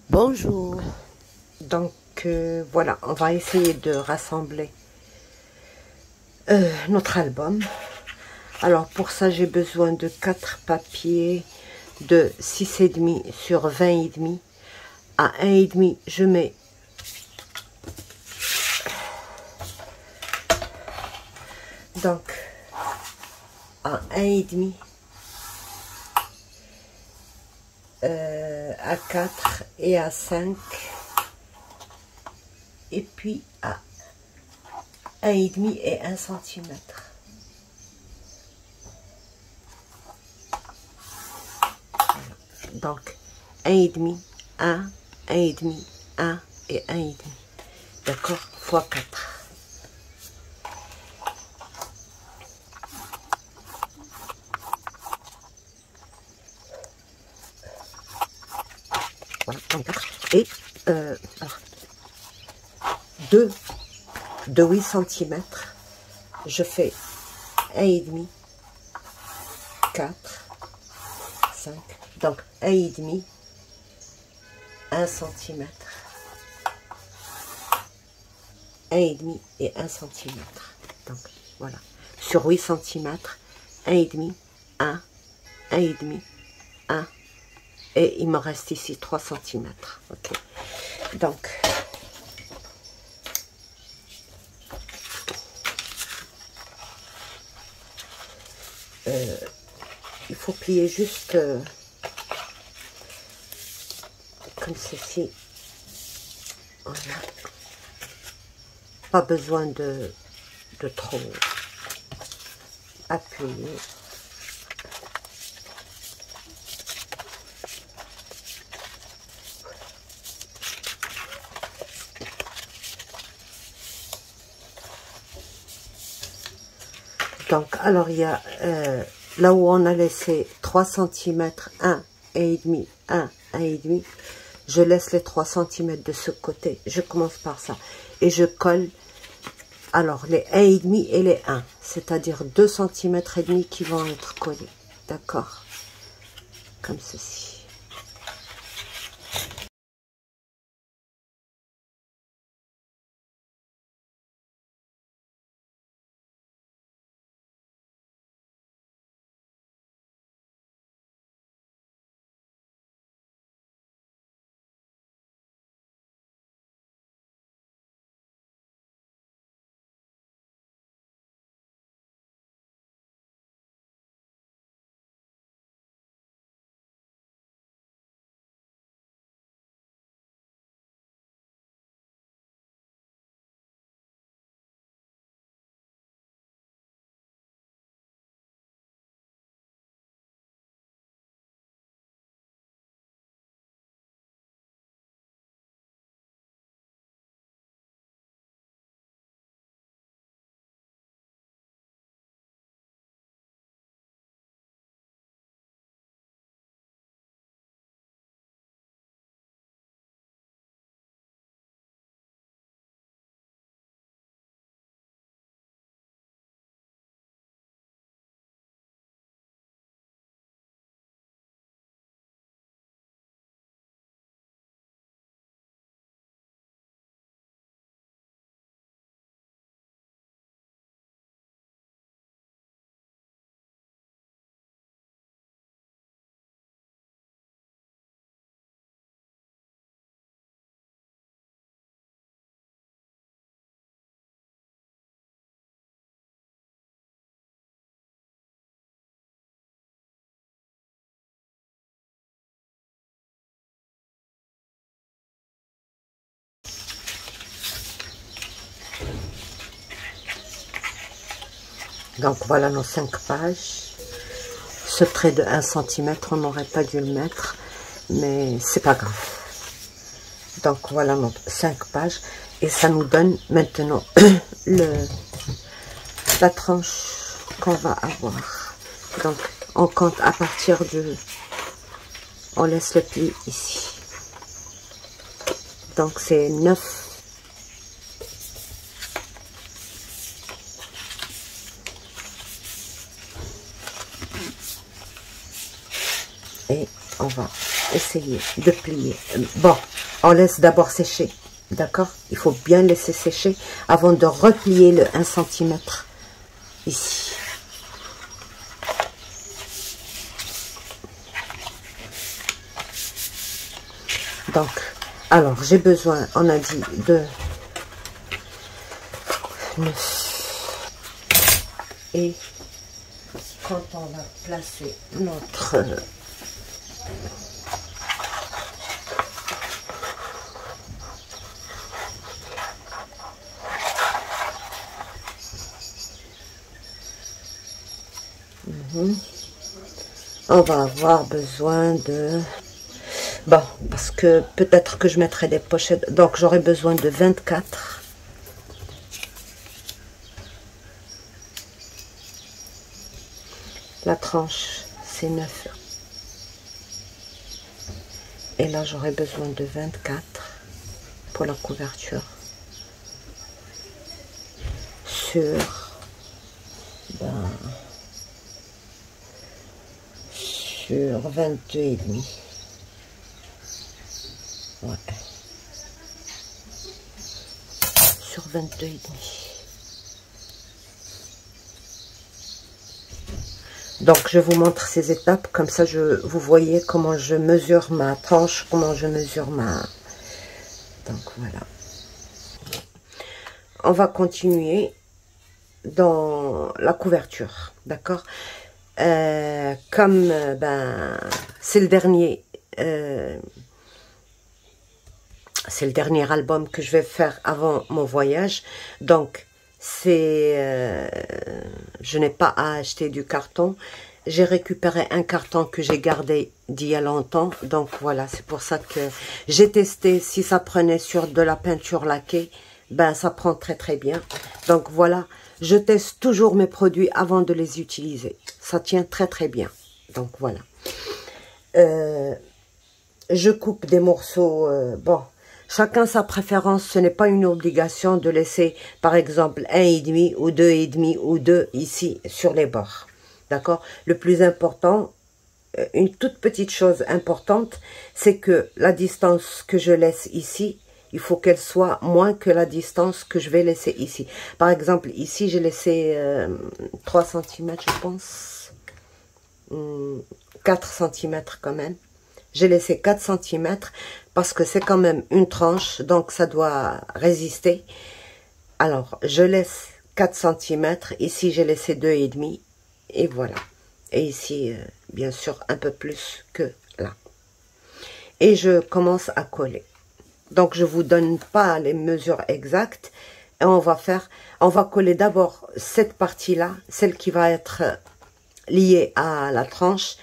Bonjour. Donc voilà, on va essayer de rassembler notre album. Alors pour ça j'ai besoin de 4 papiers de 6,5 sur 20,5. À 1,5 je mets donc à 1,5 à 4 et à 5 et puis à 1,5 et 1 cm. Donc 1,5, 1, 1,5, 1 et 1,5. D'accord, fois 4. Voilà, 4. Et alors, 2 de 8 cm, je fais 1,5, 4, 5, donc 1,5, 1 cm, 1,5 et 1 cm. Donc voilà, sur 8 cm, 1,5, 1, 1,5, 1, et il me reste ici 3 cm. Ok, donc il faut plier juste comme ceci. Voilà. Pas besoin de trop appuyer. Donc, alors il y a là où on a laissé 3 cm, 1 et demi, 1 et demi. Je laisse les 3 cm de ce côté. Je commence par ça. Et je colle alors les 1,5 et les 1. C'est-à-dire 2 cm et demi qui vont être collés. D'accord? Comme ceci. Donc voilà nos 5 pages. Ce trait de 1 cm, on n'aurait pas dû le mettre, mais c'est pas grave. Donc voilà nos 5 pages. Et ça nous donne maintenant la tranche qu'on va avoir. Donc on compte à partir de... On laisse le pli ici. Donc c'est 9. Et on va essayer de plier. Bon, on laisse d'abord sécher, d'accord? Il faut bien laisser sécher avant de replier le 1 cm ici. Donc, alors, j'ai besoin, on a dit, de 9. Et quand on va placer notre... on va avoir besoin de... Bon, parce que peut-être que je mettrai des pochettes. Donc, j'aurai besoin de 24. La tranche, c'est 9. Et là, j'aurai besoin de 24 pour la couverture. Sur 22 et demi. Ouais. Sur 22 et demi. Donc, je vous montre ces étapes, comme ça, vous voyez comment je mesure ma tranche, comment je mesure ma... Donc, voilà. On va continuer dans la couverture, d'accord? Comme, c'est le dernier... c'est le dernier album que je vais faire avant mon voyage, donc c'est je n'ai pas à acheter du carton. J'ai récupéré un carton que j'ai gardé d'il y a longtemps, donc voilà, c'est pour ça que j'ai testé si ça prenait sur de la peinture laquée. Ben ça prend très très bien. Donc voilà, je teste toujours mes produits avant de les utiliser, ça tient très très bien. Donc voilà, je coupe des morceaux, bon, chacun sa préférence, ce n'est pas une obligation de laisser, par exemple, 1,5 ou 2,5 ou 2 ici sur les bords. D'accord? Le plus important, une toute petite chose importante, c'est que la distance que je laisse ici, il faut qu'elle soit moins que la distance que je vais laisser ici. Par exemple, ici, j'ai laissé 3 cm, je pense. 4 cm quand même. J'ai laissé 4 cm parce que c'est quand même une tranche, donc ça doit résister. Alors, je laisse 4 cm. Ici, j'ai laissé 2,5. Et voilà. Et ici, bien sûr, un peu plus que là. Et je commence à coller. Donc, je vous donne pas les mesures exactes. Et on va coller d'abord cette partie-là, celle qui va être liée à la tranche.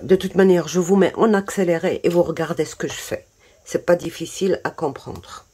De toute manière, je vous mets en accéléré et vous regardez ce que je fais. C'est pas difficile à comprendre.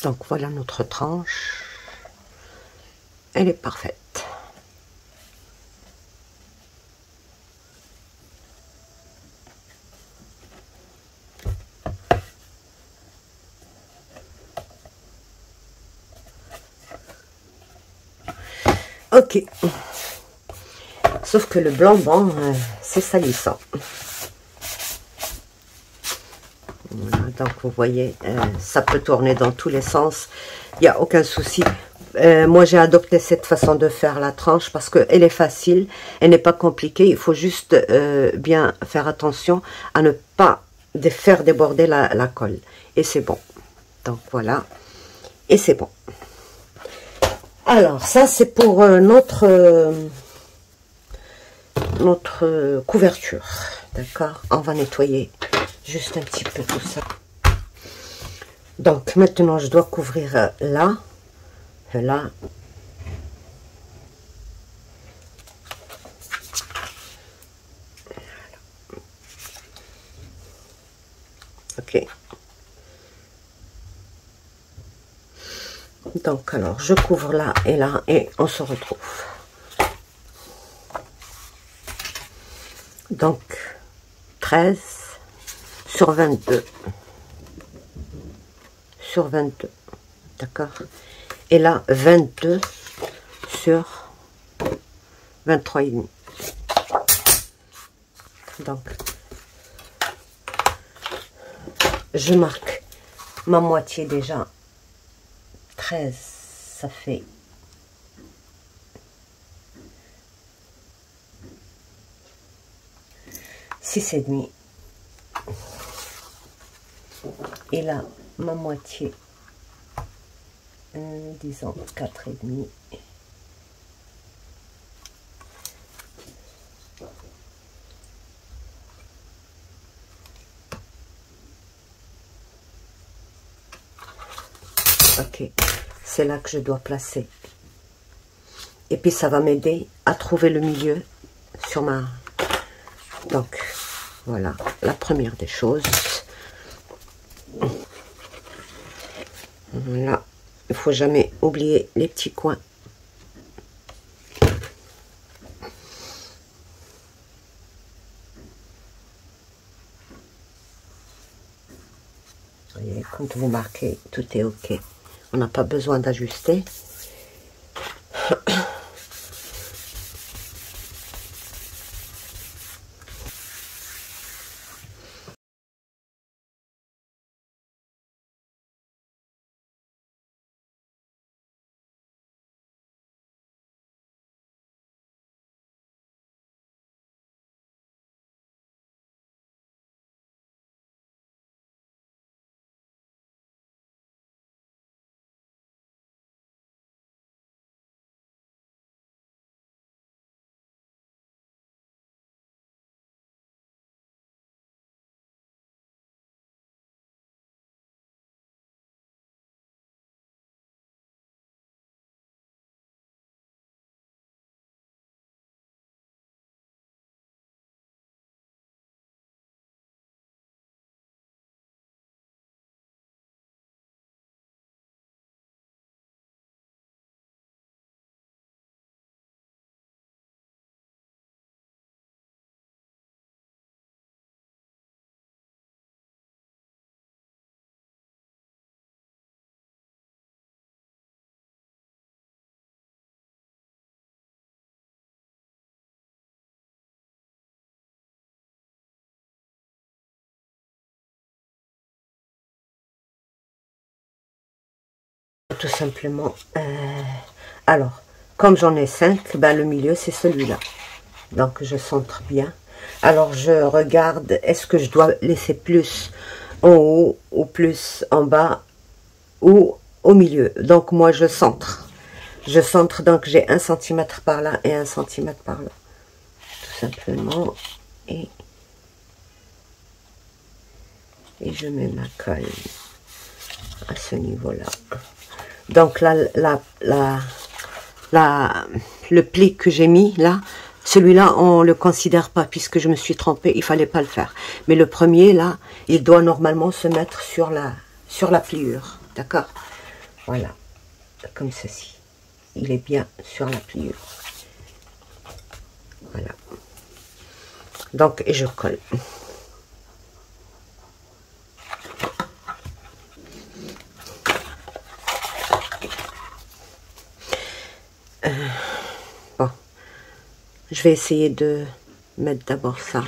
Donc voilà notre tranche. Elle est parfaite. Ok. Sauf que le blanc, bon, c'est salissant. Voilà, donc vous voyez, ça peut tourner dans tous les sens. Il n'y a aucun souci. Moi, j'ai adopté cette façon de faire la tranche parce qu'elle est facile. Elle n'est pas compliquée. Il faut juste bien faire attention à ne pas faire déborder la colle. Et c'est bon. Donc voilà. Et c'est bon. Alors, ça, c'est pour notre couverture. D'accord? On va nettoyer juste un petit peu tout ça. Donc, maintenant, je dois couvrir là. Là. Ok. Donc, alors, je couvre là et on se retrouve. Donc, 13 sur 22. Sur 22. D'accord? Et là, 22 sur 23,5. Donc, je marque ma moitié déjà. 13, ça fait 6,5. Et là, ma moitié, disons 4,5. Ok, c'est là que je dois placer. Et puis ça va m'aider à trouver le milieu sur ma... Donc, voilà, la première des choses. Voilà, il ne faut jamais oublier les petits coins. Vous voyez, quand vous marquez, tout est ok. On n'a pas besoin d'ajuster. Tout simplement. Alors, comme j'en ai 5, ben, le milieu c'est celui-là. Donc je centre bien. Alors je regarde, est-ce que je dois laisser plus en haut ou plus en bas ou au milieu. Donc moi je centre. Je centre, donc j'ai 1 cm par là et 1 cm par là. Tout simplement. Et je mets ma colle à ce niveau-là. Donc là, le pli que j'ai mis là, celui-là, on ne le considère pas puisque je me suis trompée, il ne fallait pas le faire. Mais le premier là, il doit normalement se mettre sur la pliure. D'accord? Voilà, comme ceci. Il est bien sur la pliure. Voilà. Donc, et je colle. Bon, je vais essayer de mettre d'abord ça.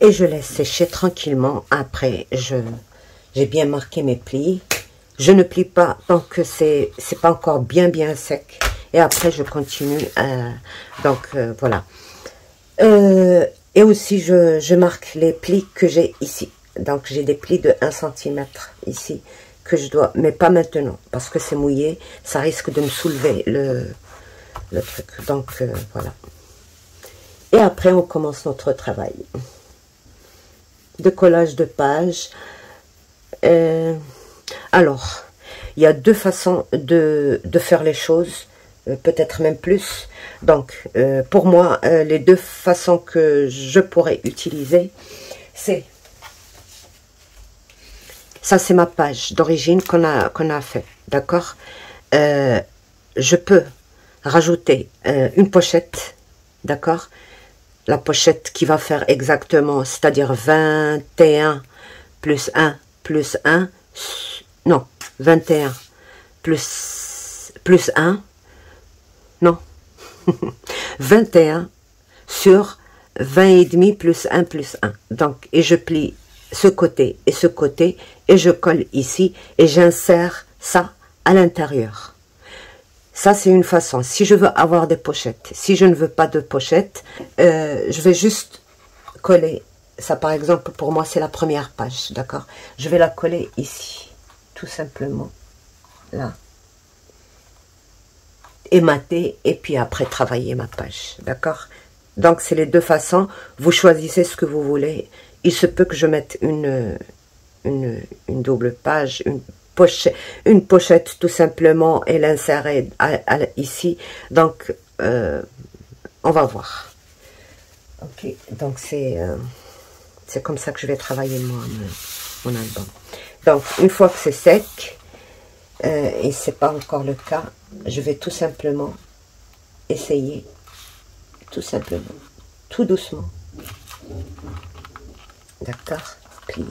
Et je laisse sécher tranquillement. Après, j'ai bien marqué mes plis. Je ne plie pas tant que c'est pas encore bien sec. Et après, je continue. Voilà. Et aussi, je marque les plis que j'ai ici. Donc, j'ai des plis de 1 cm ici que je dois, mais pas maintenant, parce que c'est mouillé. Ça risque de me soulever le truc. Donc, voilà. Et après, on commence notre travail de collage de pages. Alors, il y a 2 façons de faire les choses, peut-être même plus. Donc, pour moi, les 2 façons que je pourrais utiliser, c'est... Ça, c'est ma page d'origine qu'on a fait, d'accord. Je peux rajouter une pochette, d'accord. La pochette qui va faire exactement, c'est-à-dire 21 plus 1 plus 1, non, 21 plus 1, non, 21 sur 20 et demi plus 1 plus 1. Donc, et je plie ce côté, et je colle ici, et j'insère ça à l'intérieur. Ça, c'est une façon. Si je veux avoir des pochettes, si je ne veux pas de pochettes, je vais juste coller. Ça, par exemple, pour moi, c'est la première page, d'accord? Je vais la coller ici, tout simplement, là. Émater, et puis après, travailler ma page, d'accord? Donc, c'est les 2 façons. Vous choisissez ce que vous voulez. Il se peut que je mette une double page, une pochette tout simplement et l'insérer ici. Donc, on va voir. Ok, donc c'est comme ça que je vais travailler mon album. Donc, une fois que c'est sec, et c'est pas encore le cas, je vais tout simplement essayer, tout doucement. D'accord, plier.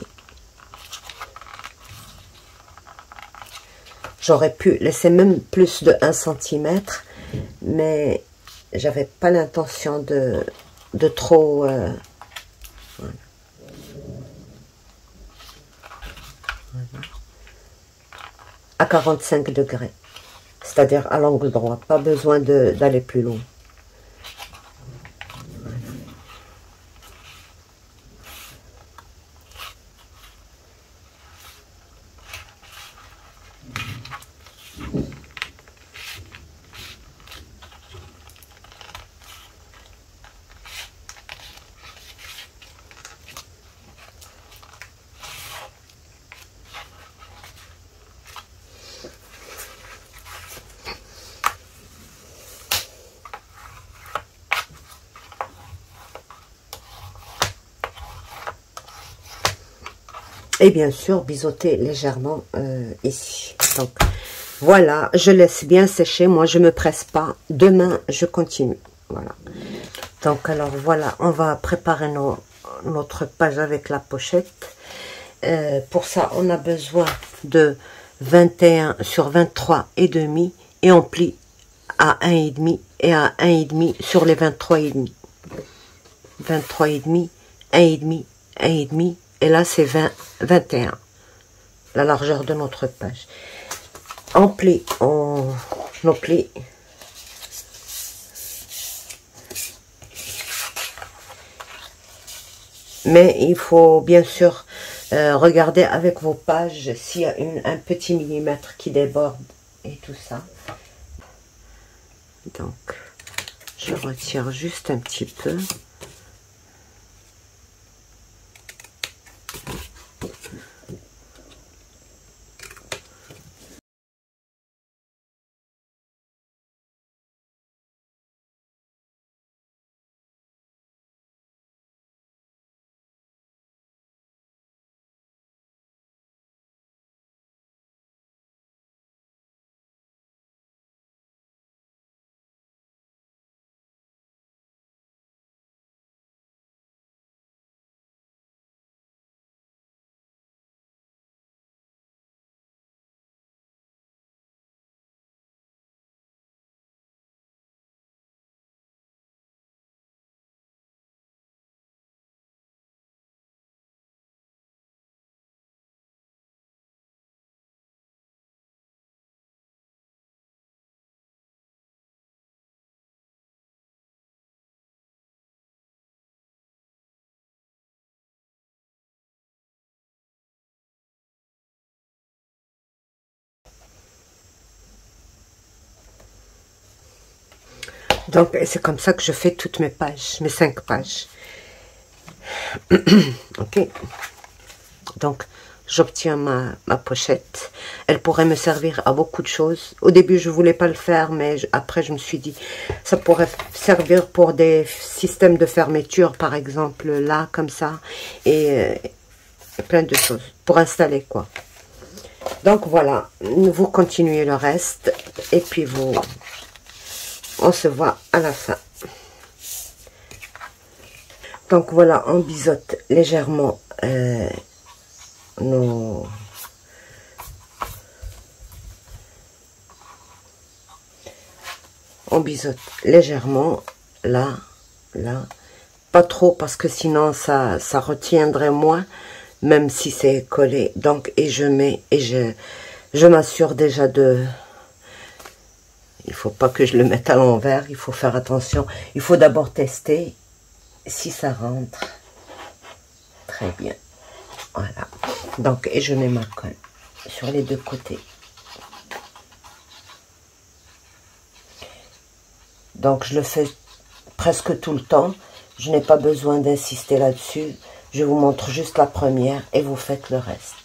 J'aurais pu laisser même plus de 1 cm, mais j'avais pas l'intention de trop... voilà. Voilà. À 45 degrés, c'est-à-dire à l'angle droit, pas besoin d'aller plus loin. Et bien sûr, biseauter légèrement ici. Donc, voilà, je laisse bien sécher. Moi, je me presse pas. Demain, je continue. Voilà. Donc, alors, voilà, on va préparer notre page avec la pochette. Pour ça, on a besoin de 21 sur 23 et demi. Et on plie à 1,5 et à 1,5 sur les 23 et demi. 23 et demi, 1,5, 1,5. Et là, c'est 21, la largeur de notre page. On plie, on plie. Mais il faut bien sûr regarder avec vos pages s'il y a un petit millimètre qui déborde et tout ça. Donc, je retire juste un petit peu. Donc, c'est comme ça que je fais toutes mes pages, mes 5 pages. Ok. Donc, j'obtiens ma pochette. Elle pourrait me servir à beaucoup de choses. Au début, je voulais pas le faire, mais après, je me suis dit, ça pourrait servir pour des systèmes de fermeture, par exemple, là, comme ça, et plein de choses, pour installer, quoi. Donc, voilà, vous continuez le reste, et puis on se voit à la fin. Donc, voilà, on biseaute légèrement on biseaute légèrement là, pas trop parce que sinon ça retiendrait moins, même si c'est collé. Donc, et je mets et je m'assure déjà il faut pas que je le mette à l'envers, il faut faire attention. Il faut d'abord tester si ça rentre très bien. Voilà. Donc, et je mets ma colle sur les deux côtés. Donc, je le fais presque tout le temps. Je n'ai pas besoin d'insister là-dessus. Je vous montre juste la première et vous faites le reste.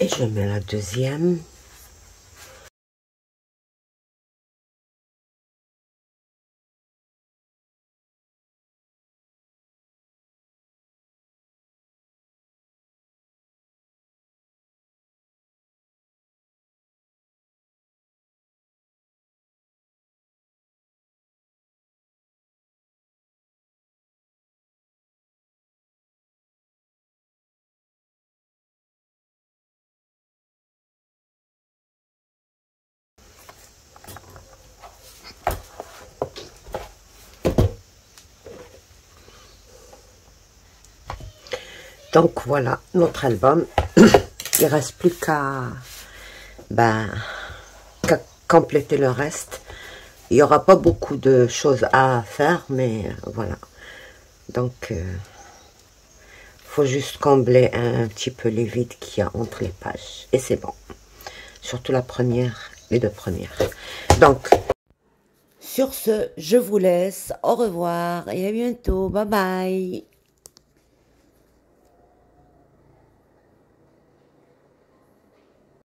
Et je mets la deuxième. Donc voilà notre album. Il reste plus qu'à compléter le reste. Il n'y aura pas beaucoup de choses à faire, mais voilà. Donc, faut juste combler un petit peu les vides qu'il y a entre les pages. Et c'est bon. Surtout la première, les deux premières. Donc, sur ce, je vous laisse. Au revoir et à bientôt. Bye bye.